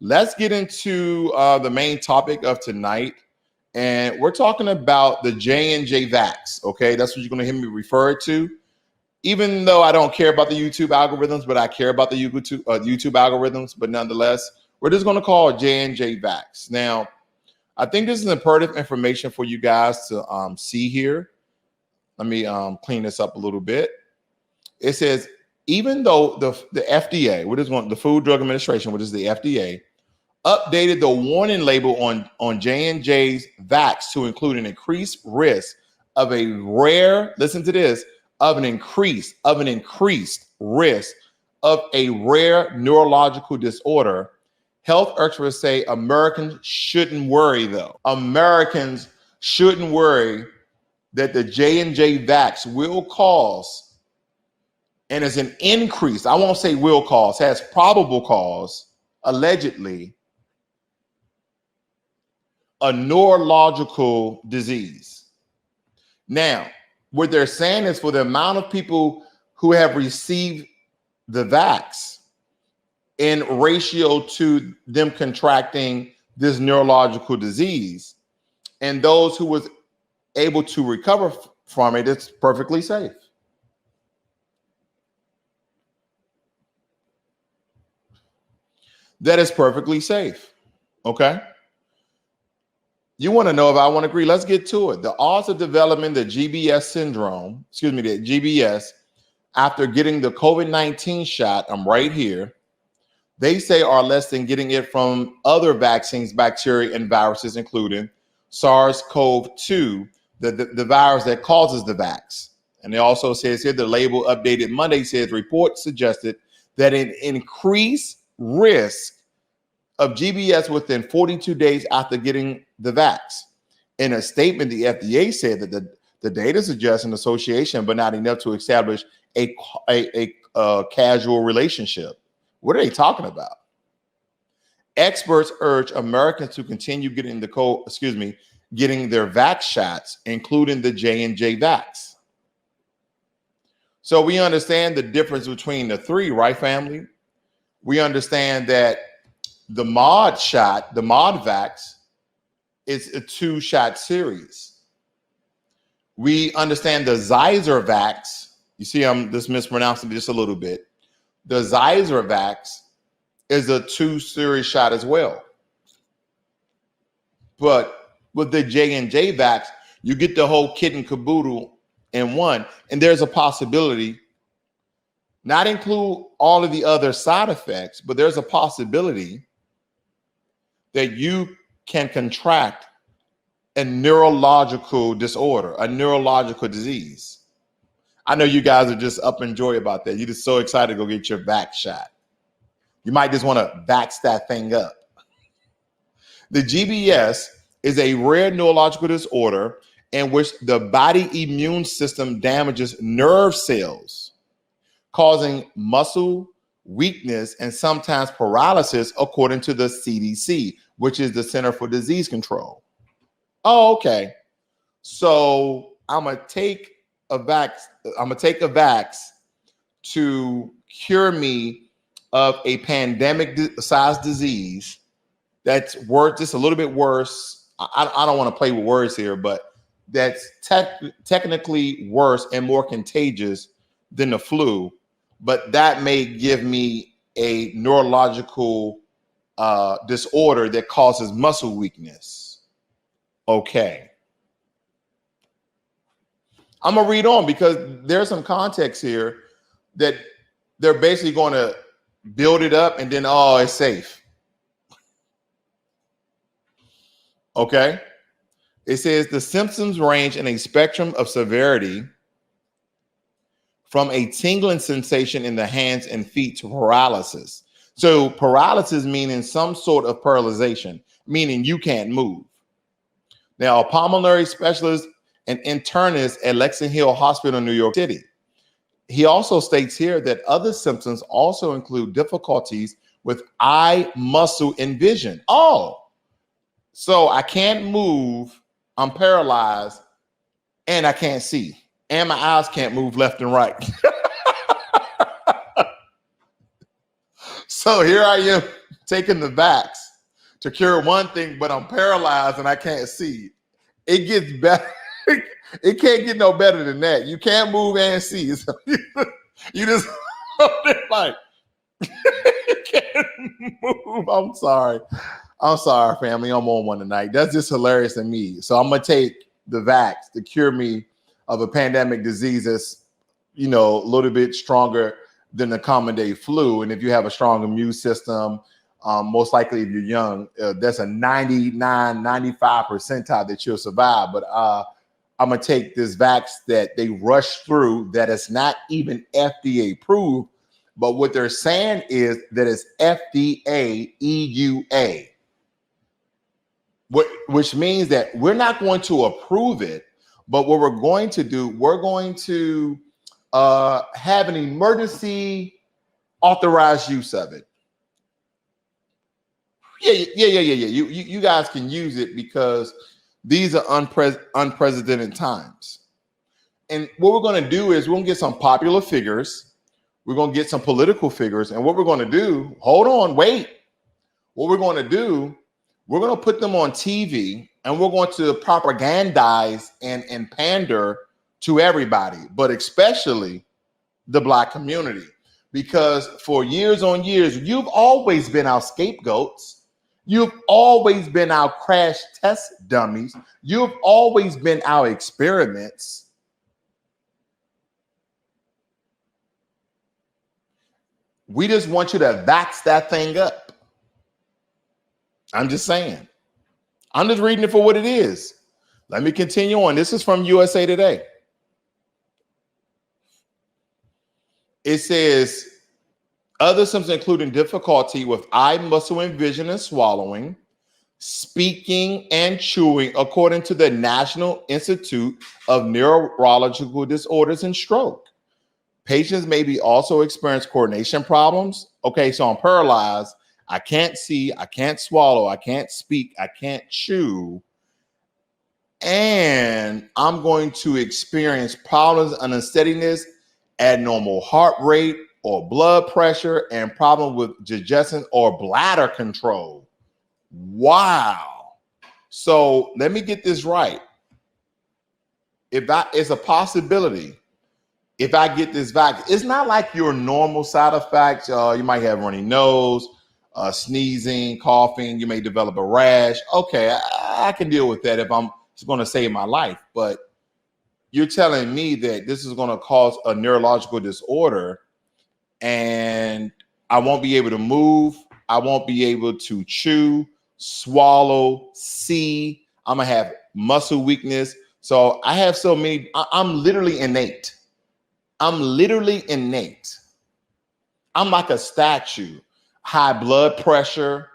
Let's get into the main topic of tonight. And we're talking about the J&J vax. Okay, that's what you're going to hear me refer to. Even though I don't care about the YouTube algorithms, but I care about the YouTube algorithms. But nonetheless, we're just going to call it J&J vax. Now, I think this is important information for you guys to see here. Let me clean this up a little bit. It says, even though the FDA, the Food Drug Administration, which is the FDA, updated the warning label on J&J's vax to include an increased risk of a rare, listen to this, of an increased risk of a rare neurological disorder. Health experts say Americans shouldn't worry, though. Americans shouldn't worry that the J&J vax will cause, and is an increase, I won't say will cause, has probable cause, allegedly, a neurological disease. Now, what they're saying is for the amount of people who have received the vax in ratio to them contracting this neurological disease, and those who was able to recover from it, it's perfectly safe. That is perfectly safe. Okay. You want to know if I want to agree? Let's get to it. The odds of developing the GBS the GBS, after getting the COVID-19 shot, I'm right here, they say are less than getting it from other vaccines, bacteria, and viruses, including SARS-CoV-2, the virus that causes the vax. And it also says here, the label updated Monday says reports suggested that an increased risk of GBS within 42 days after getting the vax. In a statement, the FDA said that the data suggests an association, but not enough to establish a causal relationship. What are they talking about? Experts urge Americans to continue getting getting their vax shots, including the J&J vax. So we understand the difference between the three, right, family? We understand that the mod vax, is a 2-shot series. We understand the Pfizer vax. You see, I'm just mispronouncing just a little bit. The Pfizer vax is a 2-series shot as well. But with the J&J vax, you get the whole kit and caboodle in one. And there's a possibility, not include all of the other side effects, but there's a possibility that you can contract a neurological disorder, a neurological disease. I know you guys are just up in joy about that. You're just so excited to go get your vax shot. You might just want to vax that thing up. The GBS is a rare neurological disorder in which the body immune system damages nerve cells, causing muscle weakness and sometimes paralysis, according to the CDC, which is the Center for Disease Control. Oh, okay. So I'm gonna take a vax to cure me of a pandemic-sized disease that's worse, just a little bit worse. I don't want to play with words here, but that's technically worse and more contagious than the flu. But that may give me a neurological disorder that causes muscle weakness. Okay. I'm gonna read on because there's some context here that they're basically going to build it up and then, oh, it's safe. Okay. It says the symptoms range in a spectrum of severity from a tingling sensation in the hands and feet to paralysis. So paralysis meaning some sort of paralyzation, meaning you can't move. Now, a pulmonary specialist and internist at Lexington Hill Hospital in New York City. He also states here that other symptoms also include difficulties with eye muscle and vision. Oh, so I can't move, I'm paralyzed, and I can't see, and my eyes can't move left and right. So here I am taking the vax to cure one thing, but I'm paralyzed and I can't see. It gets better. It can't get no better than that. You can't move and see. So you just like you can't move. I'm sorry. I'm sorry, family. I'm on one tonight. That's just hilarious to me. So I'm gonna take the vax to cure me of a pandemic disease that's, a little bit stronger than the common day flu. And if you have a strong immune system, most likely if you're young, that's a 99, 95 percentile that you'll survive. But I'm going to take this vax that they rush through that is not even FDA approved. But what they're saying is that it's FDA EUA, which means that we're not going to approve it. But what we're going to do, we're going to have an emergency authorized use of it. Yeah. You guys can use it because these are unprecedented times. And what we're going to do is we're going to get some popular figures. We're going to get some political figures. And what we're going to do, hold on, wait. What we're going to do, we're going to put them on TV and we're going to propagandize and pander to everybody, but especially the Black community. Because for years on years, you've always been our scapegoats. You've always been our crash test dummies. You've always been our experiments. We just want you to vax that thing up. I'm just saying. I'm just reading it for what it is. Let me continue on. This is from USA Today. It says, other symptoms including difficulty with eye muscle and vision and swallowing, speaking and chewing, according to the National Institute of Neurological Disorders and Stroke. Patients may be also experience coordination problems. Okay, so I'm paralyzed. I can't see, I can't swallow, I can't speak, I can't chew. And I'm going to experience problems of unsteadiness, abnormal heart rate or blood pressure, and problem with digestion or bladder control. Wow. So let me get this right. It's a possibility. If I get this vaccine, it's not like your normal side effects. You might have runny nose, sneezing, coughing. You may develop a rash. Okay, I can deal with that if I'm going to save my life. But you're telling me that this is going to cause a neurological disorder and I won't be able to move. I won't be able to chew, swallow, see. I'm going to have muscle weakness. So I have so many. I'm literally innate. I'm like a statue. High blood pressure.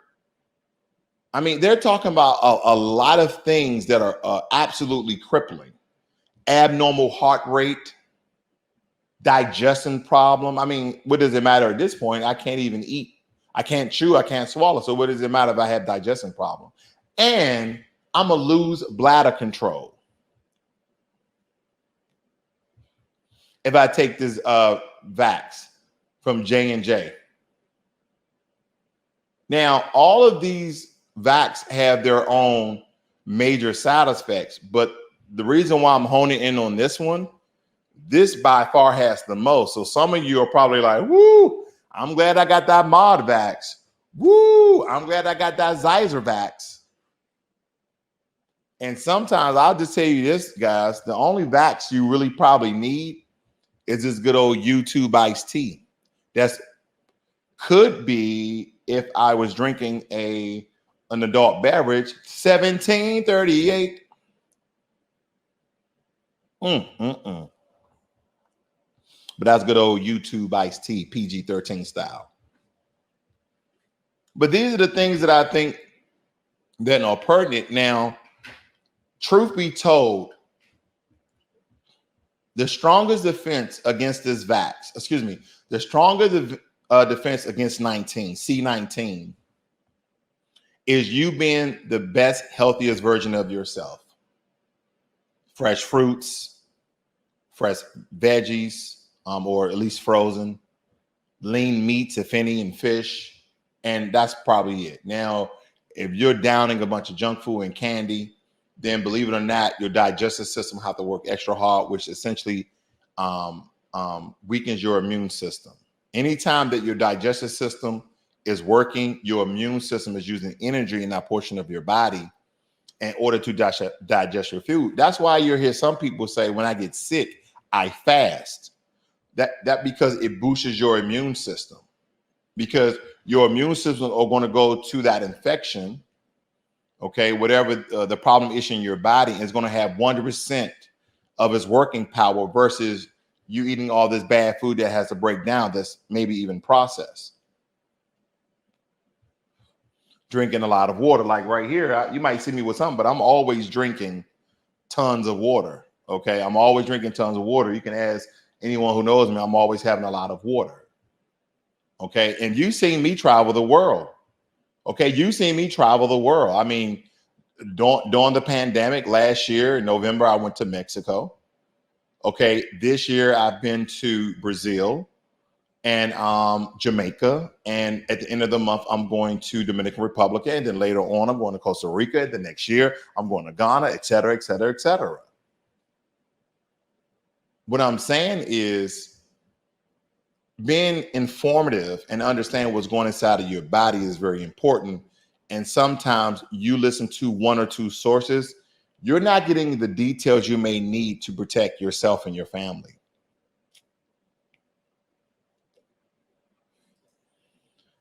I mean, they're talking about a lot of things that are absolutely crippling. Abnormal heart rate, digestion problem. I mean, what does it matter at this point? I can't even eat. I can't chew. I can't swallow. So what does it matter if I have digestion problem? And I'm going to lose bladder control if I take this vax from J&J. Now, all of these vax have their own major side effects, but the reason why I'm honing in on this one, this by far has the most. So some of you are probably like, woo, I'm glad I got that mod vax. Woo, I'm glad I got that Xizer vax. And sometimes I'll just tell you this, guys, the only vax you really probably need is this good old YouTube iced tea. That's could be if I was drinking an adult beverage, 1738. But that's good old YouTube iced tea, PG-13 style. But these are the things that I think that are pertinent. Now, truth be told, the strongest defense against this vax, the strongest defense against C19, is you being the best, healthiest version of yourself. fresh fruits, fresh veggies, or at least frozen, lean meats, if any, and fish. And that's probably it. Now, if you're downing a bunch of junk food and candy, then believe it or not, your digestive system have to work extra hard, which essentially weakens your immune system. Anytime that your digestive system is working, your immune system is using energy in that portion of your body in order to digest your food. That's why you hear some people say, when I get sick, I fast. That because it boosts your immune system, because your immune system are going to go to that infection. Okay, whatever the problem issue in your body is going to have 100% of its working power versus you eating all this bad food that has to break down, that's maybe even processed. Drinking a lot of water, like right here, you might see me with something, but I'm always drinking tons of water. Okay, I'm always drinking tons of water. You can ask anyone who knows me, I'm always having a lot of water. Okay, and you've seen me travel the world. Okay, you've seen me travel the world. I mean, during the pandemic last year in November, I went to Mexico. Okay, this year I've been to Brazil and Jamaica. And at the end of the month, I'm going to Dominican Republic. And then later on, I'm going to Costa Rica. The next year, I'm going to Ghana, et cetera, et cetera, et cetera. What I'm saying is being informative and understanding what's going inside of your body is very important. And sometimes you listen to one or two sources, you're not getting the details you may need to protect yourself and your family.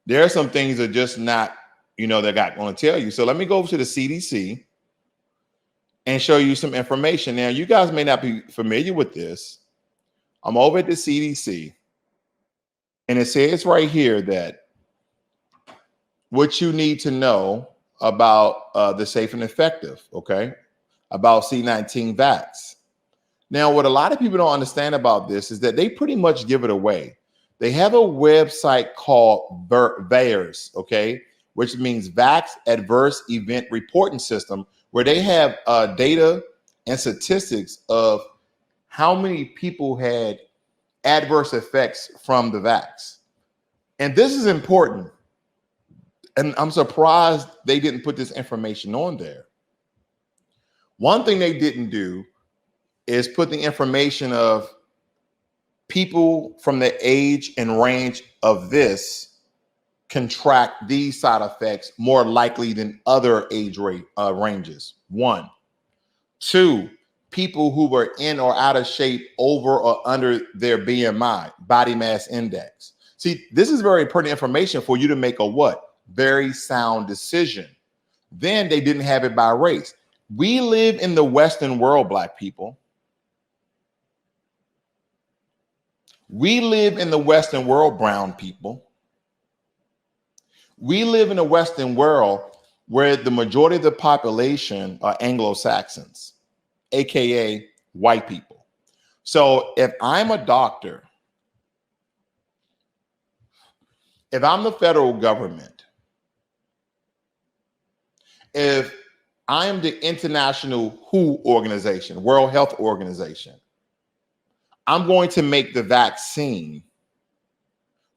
There are some things that are just not, they're not going to tell you. So let me go over to the CDC and show you some information. Now, you guys may not be familiar with this. I'm over at the CDC. And it says right here that what you need to know about the safe and effective, okay, about C-19 vax. Now, what a lot of people don't understand about this is that they pretty much give it away. They have a website called VAERS, okay, which means Vax Adverse Event Reporting System, where they have data and statistics of how many people had adverse effects from the vax. And this is important. And I'm surprised they didn't put this information on there. One thing they didn't do is put the information of people from the age and range of this contract these side effects more likely than other age ranges. 1. 2, people who were in or out of shape over or under their BMI, body mass index. See, this is very important information for you to make a what? Very sound decision. Then they didn't have it by race. We live in the Western world, Black people. We live in the Western world, brown people. We live in a Western world where the majority of the population are Anglo-Saxons, AKA white people. So if I'm a doctor, if I'm the federal government, if I'm the International WHO organization, World Health Organization, I'm going to make the vaccine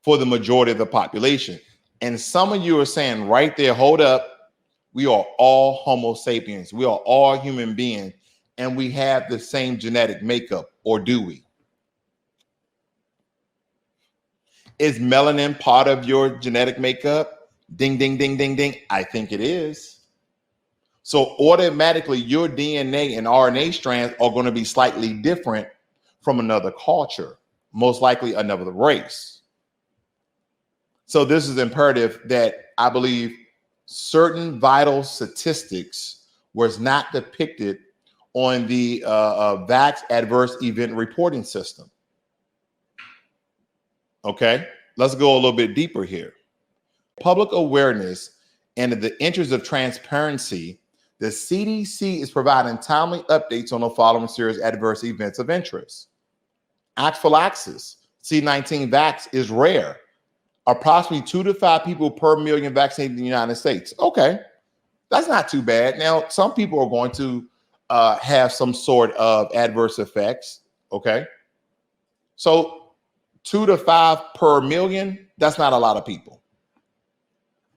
for the majority of the population. And some of you are saying right there, hold up, we are all Homo sapiens. We are all human beings, and we have the same genetic makeup, or do we? Is melanin part of your genetic makeup? Ding, ding, ding, ding, ding. I think it is. So automatically your DNA and RNA strands are going to be slightly different from another culture, most likely another race. So this is imperative that I believe certain vital statistics was not depicted on the Vax Adverse Event Reporting System. Okay, let's go a little bit deeper here. Public awareness and in the interest of transparency, the CDC is providing timely updates on the following serious adverse events of interest. Anaphylaxis, C-19 vax is rare. Approximately 2 to 5 people per million vaccinated in the United States. Okay, that's not too bad. Now, some people are going to have some sort of adverse effects. Okay. So 2 to 5 per million, that's not a lot of people.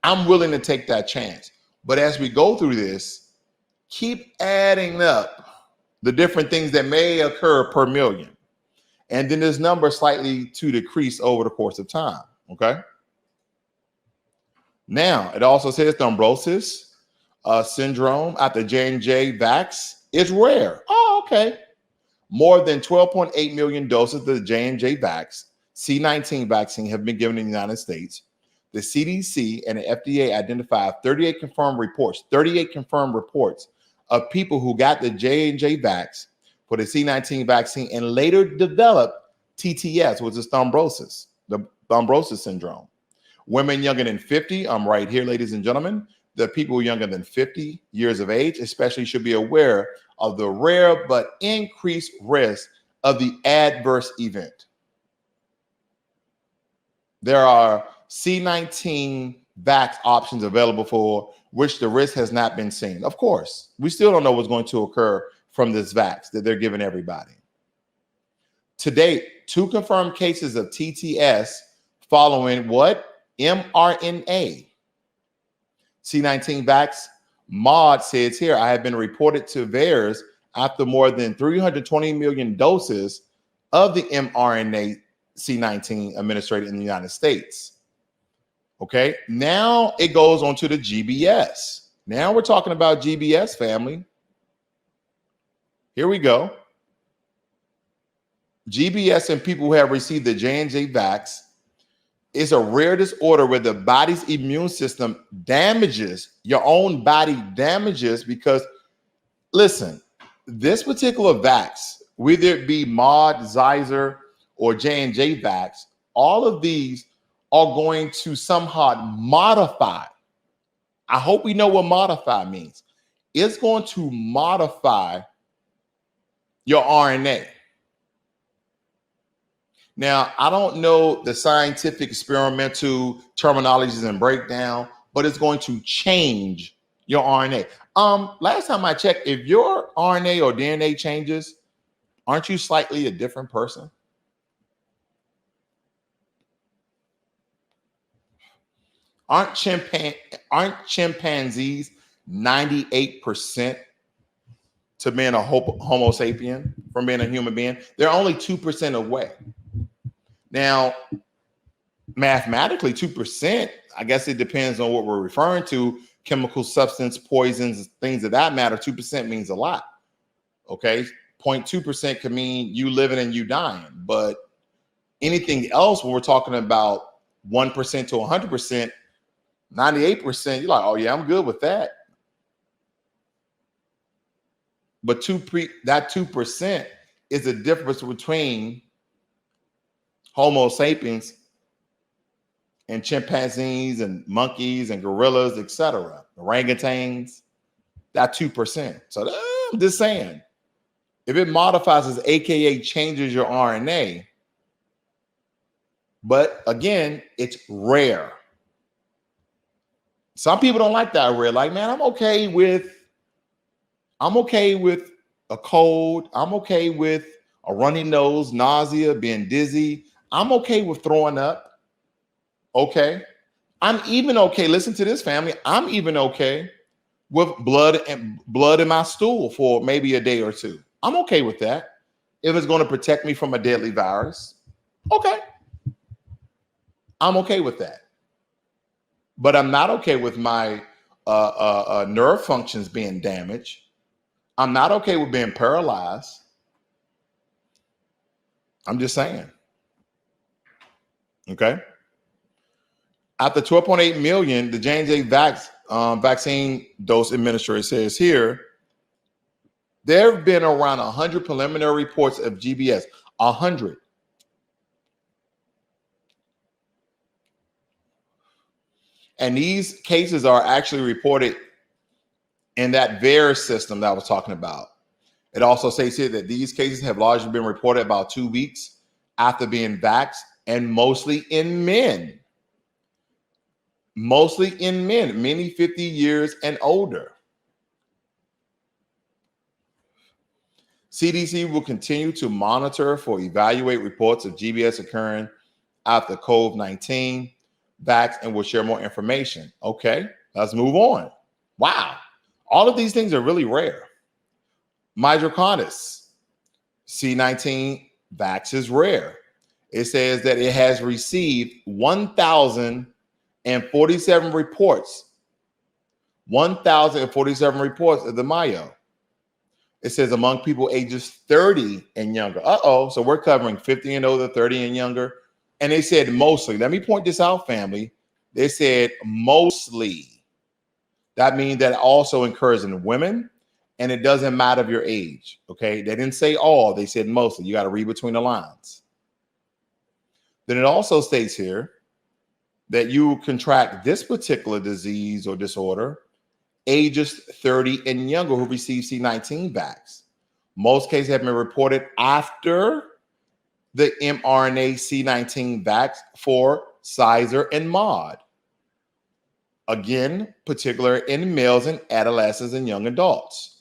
I'm willing to take that chance. But as we go through this, keep adding up the different things that may occur per million. And then this number slightly to decrease over the course of time. Okay. Now, it also says thrombosis syndrome at the J&J vax is rare. Oh, okay. More than 12.8 million doses of the J&J vax C-19 vaccine have been given in the United States. The CDC and the FDA identified 38 confirmed reports of people who got the J&J vax for the C-19 vaccine and later developed TTS, which is thrombosis, the thrombosis syndrome. Women younger than 50, I'm right here, ladies and gentlemen, the people younger than 50 years of age especially should be aware of the rare but increased risk of the adverse event. There are C-19 vax options available for which the risk has not been seen. Of course, we still don't know what's going to occur from this vax that they're giving everybody. To date, 2 confirmed cases of TTS following what? mRNA. C-19 vax mod says here, I have been reported to VAERS after more than 320 million doses of the mRNA C-19 administered in the United States. Okay, now it goes on to the GBS. Now we're talking about GBS, family. Here we go. GBS in people who have received the J&J vax is a rare disorder where the body's immune system damages, your own body damages, because listen, this particular vax, whether it be Mod, Pfizer, or J&J vax, all of these are going to somehow modify. I hope we know what modify means. It's going to modify your RNA. Now, I don't know the scientific experimental terminologies and breakdown, but it's going to change your RNA. Last time I checked, if your RNA or DNA changes, aren't you slightly a different person? Aren't chimpanzees 98% to being a Homo sapien, from being a human being? They're only 2% away. Now, mathematically, 2%, I guess it depends on what we're referring to, chemical substance, poisons, things of that matter. 2% means a lot. Okay, 0.2% could mean you living and you dying, but anything else, when we're talking about 1% to 100%, 98%, you're like, oh yeah, I'm good with that. But that 2% is the difference between Homo sapiens and chimpanzees and monkeys and gorillas, etc., orangutans. That 2%. So I'm just saying, if it modifies as AKA changes your RNA, but again, it's rare. Some people don't like that rare. Like, man, I'm okay with a cold. I'm okay with a runny nose, nausea, being dizzy. I'm okay with throwing up. Okay. I'm even okay. Listen to this, family. I'm even okay with blood in my stool for maybe a day or two. I'm okay with that. If it's going to protect me from a deadly virus. Okay. I'm okay with that. But I'm not okay with my nerve functions being damaged. I'm not okay with being paralyzed. I'm just saying. Okay. After 12.8 million, the J&J vaccine dose administered, says here, there have been around 100 preliminary reports of GBS. 100. And these cases are actually reported in that VAERS system that I was talking about. It also says here that these cases have largely been reported about 2 weeks after being vaxxed, and mostly in men. Mostly in men, many 50 years and older. CDC will continue to monitor for evaluate reports of GBS occurring after COVID-19 vax and will share more information. Okay, let's move on. Wow, all of these things are really rare. Mydroconus, C19 vax is rare. It says that it has received 1,047 reports. 1,047 reports of the Mayo. It says among people ages 30 and younger. So we're covering 50 and older, 30 and younger. And they said mostly. Let me point this out, family. They said mostly. That means that it also occurs in women, and it doesn't matter of your age. Okay, they didn't say all, they said mostly. You got to read between the lines. Then it also states here that you contract this particular disease or disorder ages 30 and younger who receive C19 vax. Most cases have been reported after the mRNA C19 vax for Pfizer and Mod. Again, particular in males and adolescents and young adults.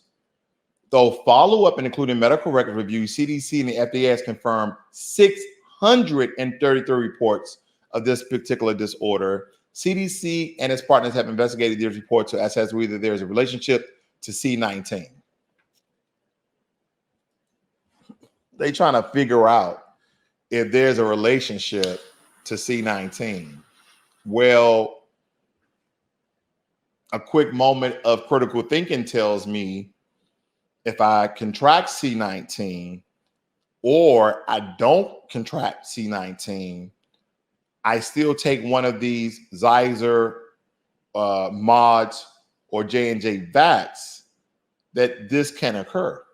Though follow-up and including medical record review, CDC and the FDA has confirmed 633 reports of this particular disorder. CDC and its partners have investigated these reports to assess whether there's a relationship to C19. They're trying to figure out if there's a relationship to C19. Well, a quick moment of critical thinking tells me if I contract C19 or I don't contract C19, I still take one of these Pfizer mods or J&J vax, that this can occur.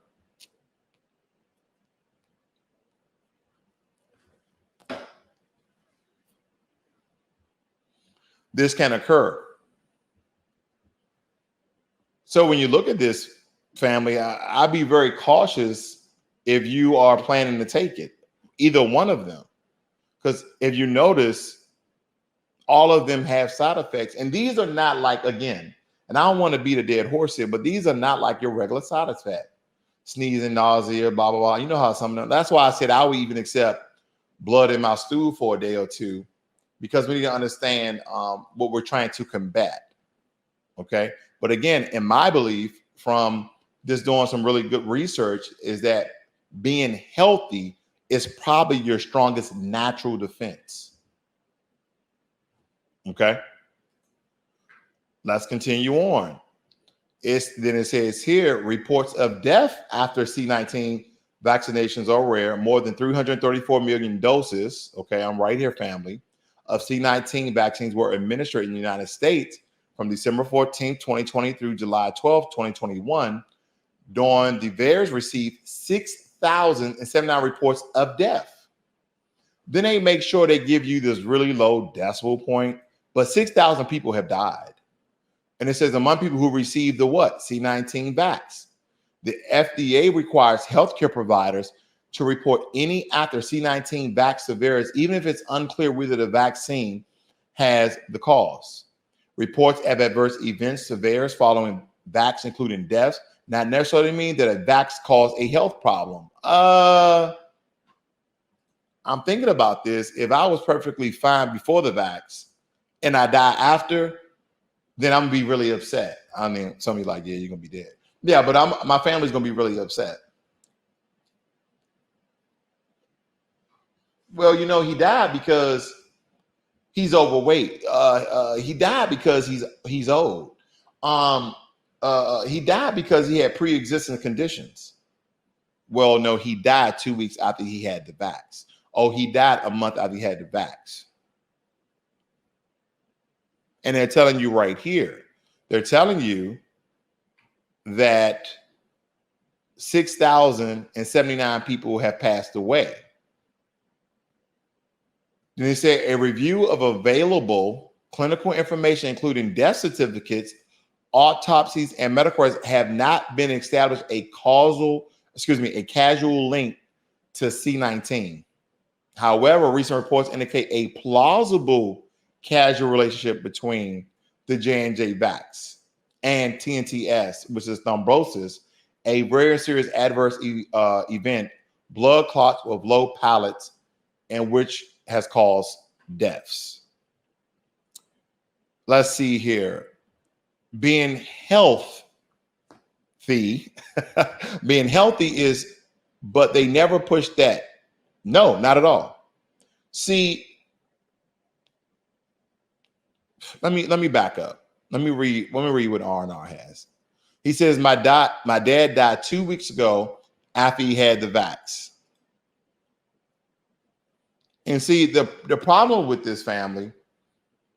This can occur. So when you look at this, family, I'd be very cautious if you are planning to take it, either one of them. Because if you notice, all of them have side effects. And these are not like, again, and I don't want to beat a dead horse here, but these are not like your regular side effect. Sneezing, nausea, blah, blah, blah. You know how some of them, that's why I said I would even accept blood in my stool for a day or two, because we need to understand what we're trying to combat. Okay. But again, in my belief, from just doing some really good research, is that being healthy is probably your strongest natural defense. Okay. Let's continue on. Then it says here, reports of death after C19 vaccinations are rare. More than 334 million doses, okay, I'm right here, family, of C19 vaccines were administered in the United States from December 14, 2020 through July 12, 2021. During the VAERS received 6,079 reports of death. Then they make sure they give you this really low decimal point, but 6,000 people have died. And it says among people who received the what? C19 vax. The FDA requires healthcare providers to report any after C19 vax severity, even if it's unclear whether the vaccine has the cause. Reports of adverse events severity following vax, including deaths, not necessarily mean that a vax caused a health problem. I'm thinking about this. If I was perfectly fine before the vax and I die after, then I'm gonna be really upset. I mean, somebody's like, yeah, you're gonna be dead. Yeah, but my family's gonna be really upset. Well, you know, he died because he's overweight. He died because he's old. He died because he had pre-existing conditions. Well, no, he died 2 weeks after he had the vax. Oh, he died a month after he had the vax. And they're telling you right here, they're telling you that 6,079 people have passed away. Then they say a review of available clinical information, including death certificates, autopsies, and medical records, have not been established a casual link to C19. However, recent reports indicate a plausible causal relationship between the J&J vax and TNTS, which is thrombosis, a very serious adverse event, blood clots with low platelets, and which has caused deaths. Let's see here. Being healthy, being healthy is, but they never push that. No, not at all. See, let me back up. Let me read what R&R has. He says, my dad died 2 weeks ago after he had the vax. And see, the problem with this family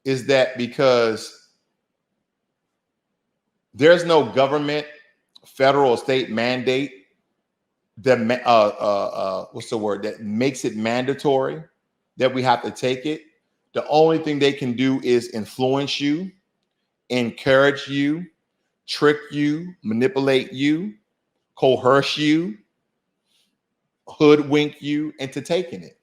is that because there's no government, federal or state mandate that what's the word, that makes it mandatory that we have to take it. The only thing they can do is influence you, encourage you, trick you, manipulate you, coerce you, hoodwink you into taking it.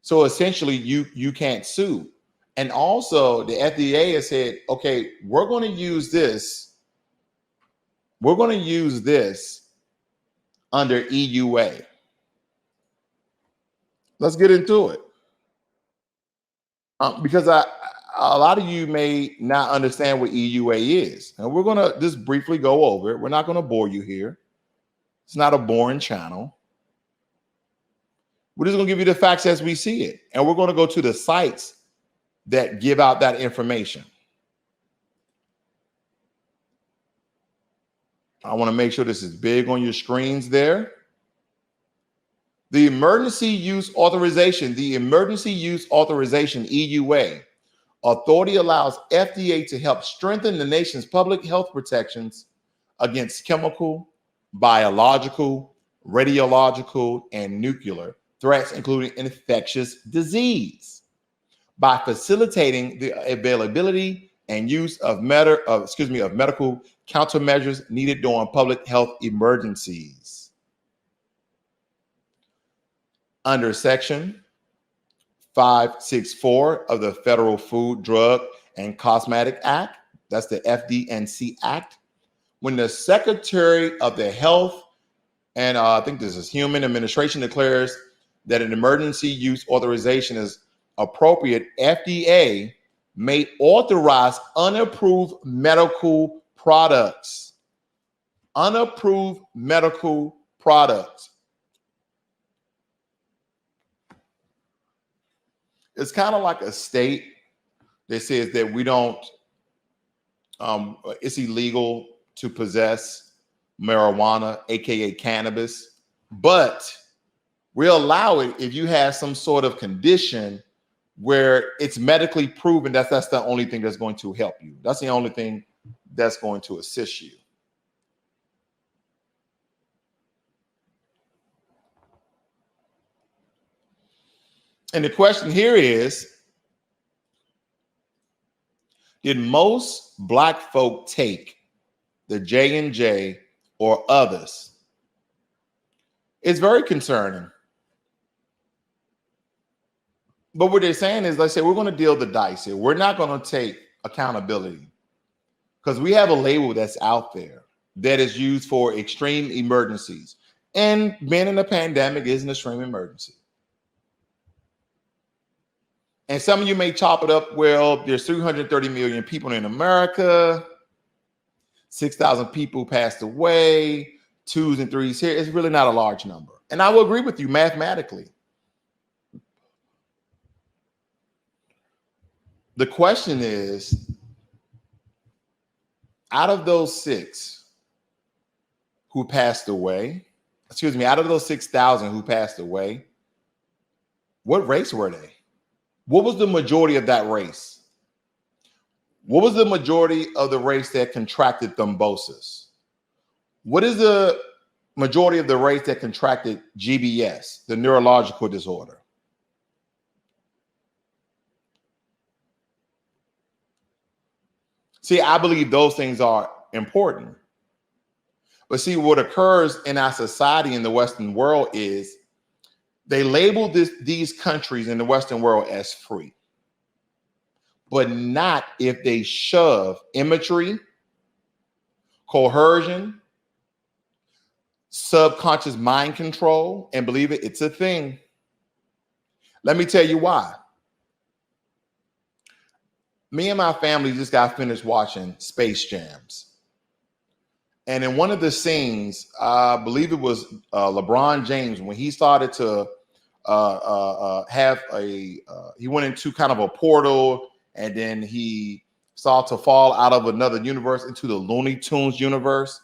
So essentially, you can't sue. And also, the FDA has said, okay, we're going to use this. We're going to use this under EUA. Let's get into it. Because a lot of you may not understand what EUA is. And we're going to just briefly go over it. We're not going to bore you here. It's not a boring channel. We're just going to give you the facts as we see it. And we're going to go to the sites that give out that information. I want to make sure this is big on your screens there. The emergency use authorization, EUA, authority allows FDA to help strengthen the nation's public health protections against chemical, biological, radiological, and nuclear threats, including infectious disease, by facilitating the availability and use of medical countermeasures needed during public health emergencies. Under Section 564 of the Federal Food, Drug, and Cosmetic Act, that's the FD&C Act, when the Secretary of the Health and I think this is Human Administration declares that an emergency use authorization is appropriate, FDA may authorize unapproved medical products. Unapproved medical products. It's kind of like a state that says that we don't, it's illegal to possess marijuana, aka cannabis, but we'll allow it if you have some sort of condition where it's medically proven that that's the only thing that's going to help you. That's the only thing that's going to assist you. And the question here is, did most Black folk take the J&J or others? It's very concerning. But what they're saying is, let's say we're going to deal the dice here. We're not going to take accountability because we have a label that's out there that is used for extreme emergencies. And being in a pandemic is an extreme emergency. And some of you may chop it up, well, there's 330 million people in America, 6,000 people passed away, 2s and 3s here. It's really not a large number. And I will agree with you mathematically. The question is, out of those 6 who passed away, out of those 6,000 who passed away, what race were they? What was the majority of that race? What was the majority of the race that contracted thrombosis? What is the majority of the race that contracted GBS, the neurological disorder? See, I believe those things are important. But see, what occurs in our society in the Western world is they label these countries in the Western world as free, but not if they shove imagery, coercion, subconscious mind control, and believe it, it's a thing. Let me tell you why. Me and my family just got finished watching Space Jams. And in one of the scenes, I believe it was LeBron James, when he started to he went into kind of a portal, and then he started to fall out of another universe into the Looney Tunes universe.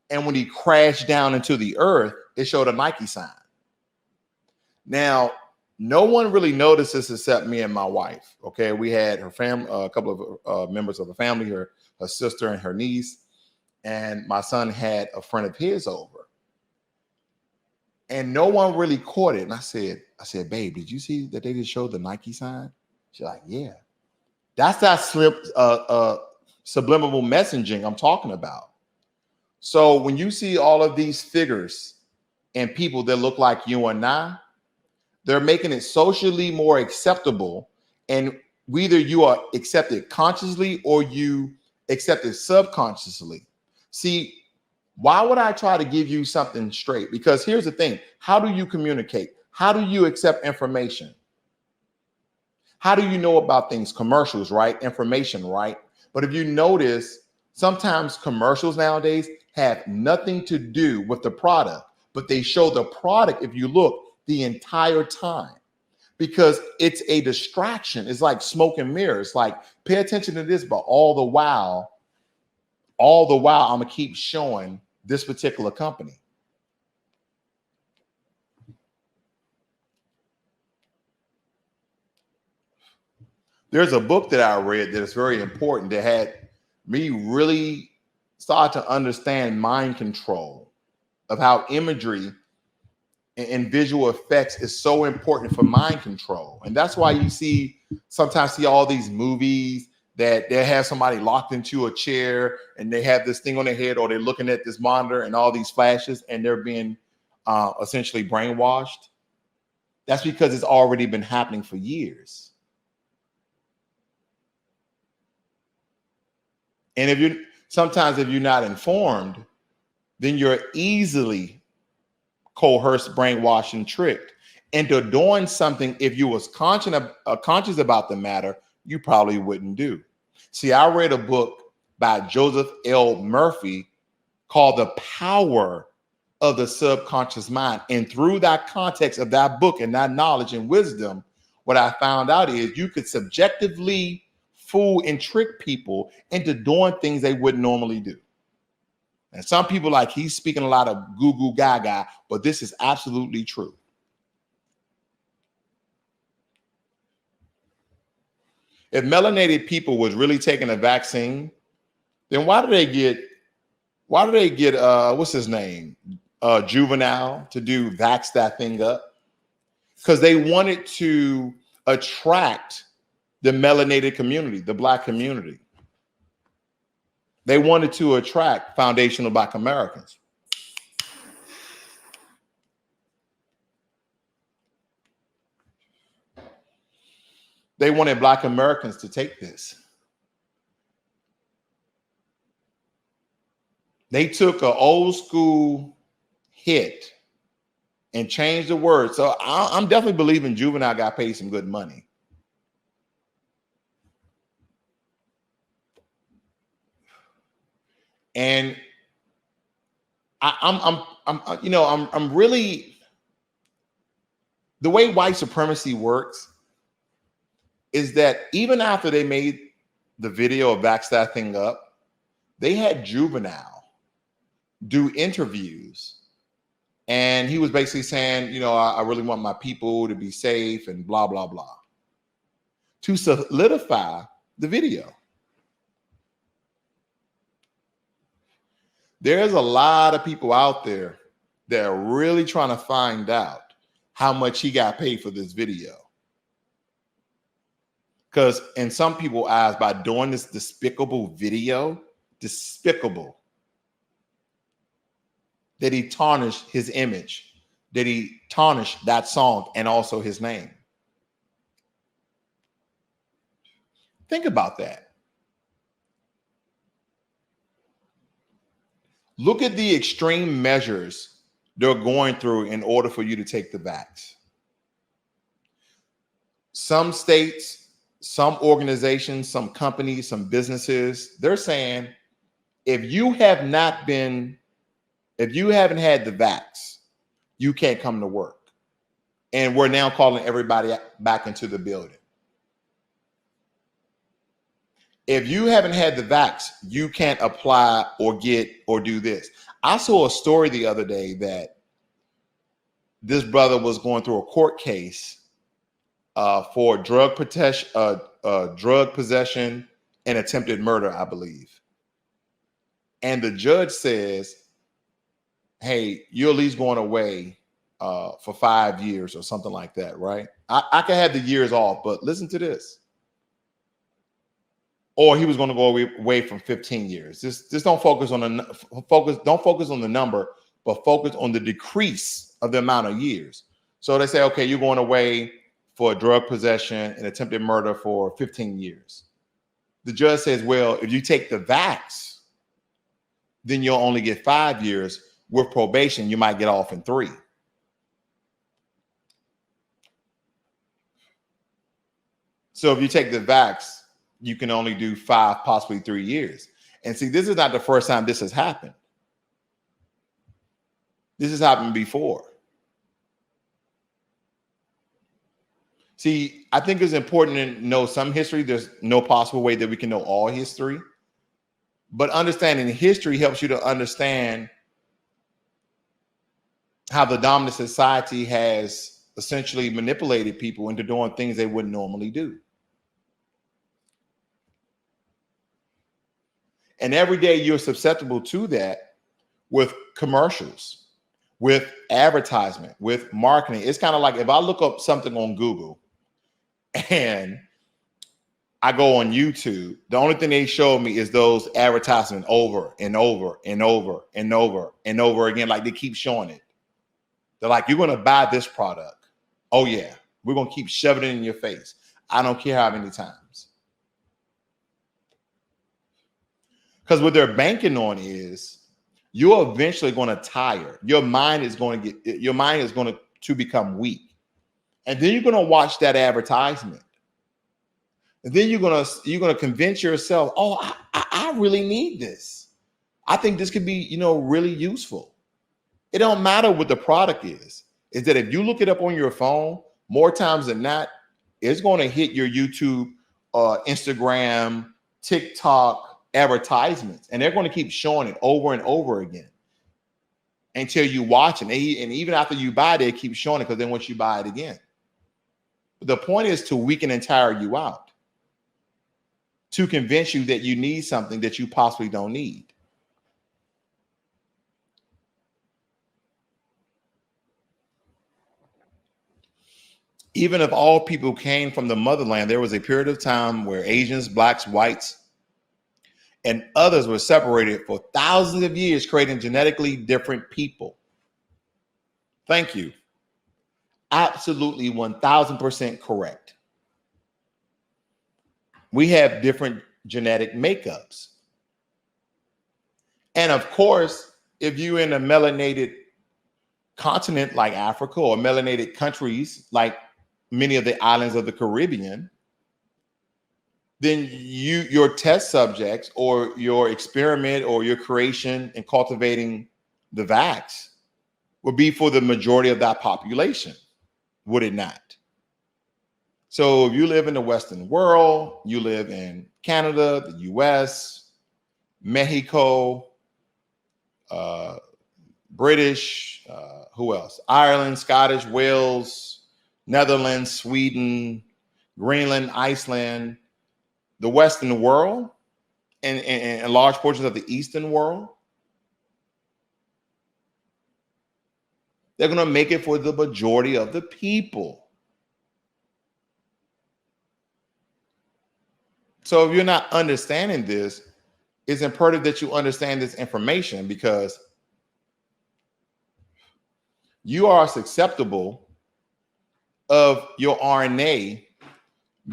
And when he crashed down into the earth, it showed a Nike sign. Now, no one really noticed this except me and my wife. Okay, we had her family, a couple of members of the family, her sister and her niece, and my son had a friend of his over, and no one really caught it. And I said, babe, did you see that they just showed the Nike sign? She's like, yeah. That's that subliminal messaging I'm talking about. So when you see all of these figures and people that look like you and I, they're making it socially more acceptable. And either you are accepted consciously or you accept it subconsciously. See, why would I try to give you something straight? Because here's the thing. How do you communicate? How do you accept information? How do you know about things? Commercials, right? Information, right? But if you notice, sometimes commercials nowadays have nothing to do with the product, but they show the product, if you look, the entire time, because it's a distraction. It's like smoke and mirrors. Like, pay attention to this, but all the while, I'm gonna keep showing this particular company. There's a book that I read that is very important that had me really start to understand mind control, of how imagery and visual effects is so important for mind control. And that's why you sometimes see all these movies that they have somebody locked into a chair and they have this thing on their head, or they're looking at this monitor and all these flashes, and they're being essentially brainwashed. That's because it's already been happening for years. And if you're not informed, then you're easily coerced, brainwashed, and tricked into doing something. If you was conscious about the matter, you probably wouldn't do. See, I read a book by Joseph L. Murphy called The Power of the Subconscious Mind. And through that context of that book and that knowledge and wisdom, what I found out is you could subjectively fool and trick people into doing things they wouldn't normally do. And some people like he's speaking a lot of goo goo gaga, but this is absolutely true. If melanated people was really taking a vaccine, then why do they get what's his name? Juvenile to do vax that thing up? Because they wanted to attract the melanated community, the Black community. They wanted to attract foundational Black Americans. They wanted Black Americans to take this. They took an old school hit and changed the word. So I'm definitely believing Juvenile got paid some good money. And I'm really, the way white supremacy works is that even after they made the video of Vax That Thing Up, they had Juvenile do interviews. And he was basically saying, I really want my people to be safe and blah, blah, blah, to solidify the video. There's a lot of people out there that are really trying to find out how much he got paid for this video. Because in some people's eyes, by doing this despicable video, that he tarnished his image, that he tarnished that song and also his name. Think about that. Look at the extreme measures they're going through in order for you to take the vax. Some states, some organizations, some companies, some businesses, they're saying, if you haven't had the vax, you can't come to work. And we're now calling everybody back into the building. If you haven't had the vax, you can't apply or get or do this. I saw a story the other day that this brother was going through a court case for drug possession and attempted murder, I believe. And the judge says, hey, you're at least going away for 5 years or something like that, right? I can have the years off, but listen to this. Or he was going to go away from 15 years. Just don't focus on don't focus on the number, but focus on the decrease of the amount of years. So they say, okay, you're going away for drug possession and attempted murder for 15 years. The judge says, well, if you take the vax, then you'll only get 5 years. With probation, you might get off in 3. So if you take the vax, you can only do 5, possibly 3 years. And see, this is not the first time this has happened. This has happened before. See, I think it's important to know some history. There's no possible way that we can know all history. But understanding history helps you to understand how the dominant society has essentially manipulated people into doing things they wouldn't normally do. And every day you're susceptible to that with commercials, with advertisement, with marketing. It's kind of like if I look up something on Google and I go on YouTube, the only thing they show me is those advertisements over and over and over and over and over again. Like they keep showing it. They're like, you're going to buy this product. Oh yeah, we're going to keep shoving it in your face. I don't care how many times. Because what they're banking on is you're eventually going to tire. Your mind is going to become weak. And then you're going to watch that advertisement. And then you're going to convince yourself, oh, I really need this. I think this could be, really useful. It don't matter what the product is. Is that if you look it up on your phone, more times than not, it's going to hit your YouTube, Instagram, TikTok advertisements, and they're going to keep showing it over and over again until you watch it. And even after you buy it, they keep showing it because then once you buy it again. But the point is to weaken and tire you out, to convince you that you need something that you possibly don't need. Even if all people came from the motherland, there was a period of time where Asians, blacks, whites, and others were separated for thousands of years, creating genetically different people. Thank you. Absolutely 1000% correct. We have different genetic makeups. And of course, if you're in a melanated continent like Africa or melanated countries like many of the islands of the Caribbean, then your test subjects or your experiment or your creation in cultivating the vax would be for the majority of that population, would it not? So if you live in the Western world, you live in Canada, the US, Mexico, British, who else? Ireland, Scottish, Wales, Netherlands, Sweden, Greenland, Iceland, the Western world, and large portions of the Eastern world, they're going to make it for the majority of the people. So if you're not understanding this, it's imperative that you understand this information, because you are susceptible of your RNA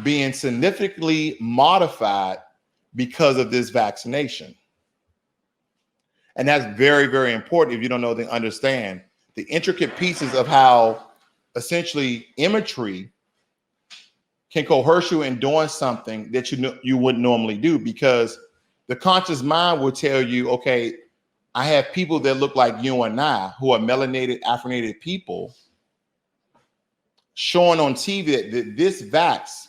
being significantly modified because of this vaccination. And that's very, very important if you don't know, then understand, the intricate pieces of how essentially imagery can coerce you in doing something that you wouldn't normally do, because the conscious mind will tell you, okay, I have people that look like you and I who are melanated, Afrinated people showing on TV that this vax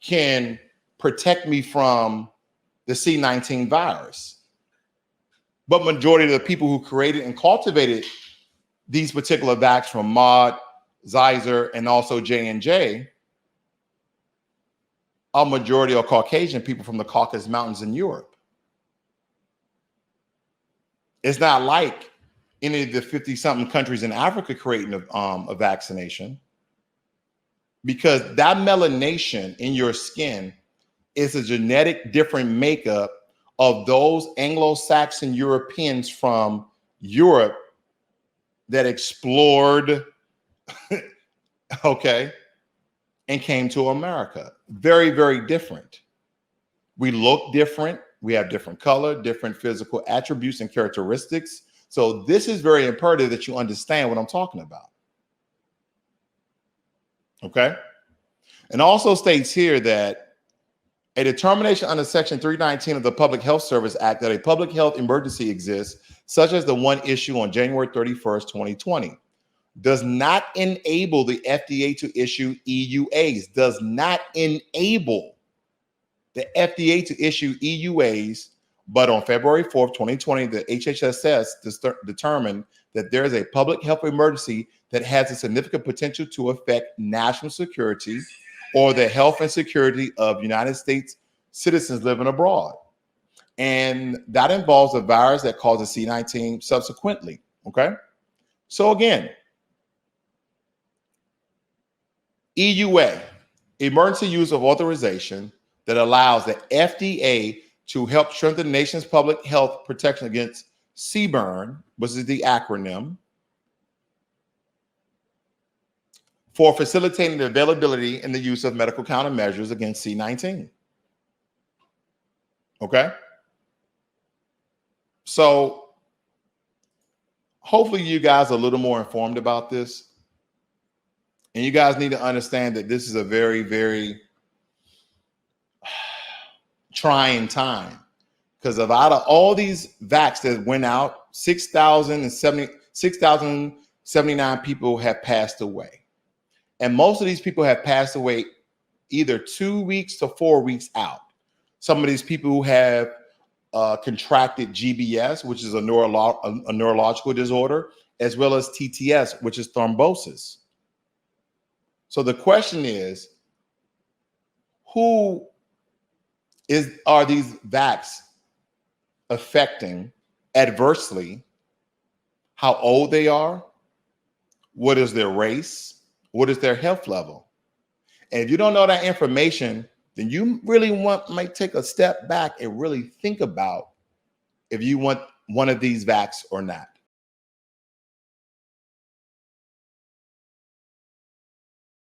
can protect me from the C-19 virus. But majority of the people who created and cultivated these particular vax, from Mod, Pfizer, and also J&J, are majority of Caucasian people from the Caucasus Mountains in Europe. It's not like any of the 50-something countries in Africa creating a vaccination, because that melanation in your skin is a genetic different makeup of those Anglo-Saxon Europeans from Europe that explored, okay, and came to America. Very, very different. We look different. We have different color, different physical attributes and characteristics. So this is very imperative that you understand what I'm talking about. Okay. And also states here that a determination under Section 319 of the Public Health Service Act that a public health emergency exists, such as the one issued on January 31st, 2020, does not enable the FDA to issue EUAs, does not enable the FDA to issue EUAs. But on February 4th, 2020, the HHSS determined that there is a public health emergency that has a significant potential to affect national security or the health and security of United States citizens living abroad. And that involves a virus that causes C-19 subsequently, okay? So again, EUA, emergency use of authorization, that allows the FDA to help strengthen the nation's public health protection against CBRN, which is the acronym, for facilitating the availability and the use of medical countermeasures against C-19. Okay? So hopefully you guys are a little more informed about this. And you guys need to understand that this is a very, very trying time, because out of all these vax that went out, 6,079 people have passed away. And most of these people have passed away either 2 weeks to 4 weeks out. Some of these people who have contracted GBS, which is a neurological disorder, as well as TTS, which is thrombosis. So the question is, are these vax affecting adversely? How old they are? What is their race? What is their health level? And if you don't know that information, then you really might take a step back and really think about if you want one of these vax or not.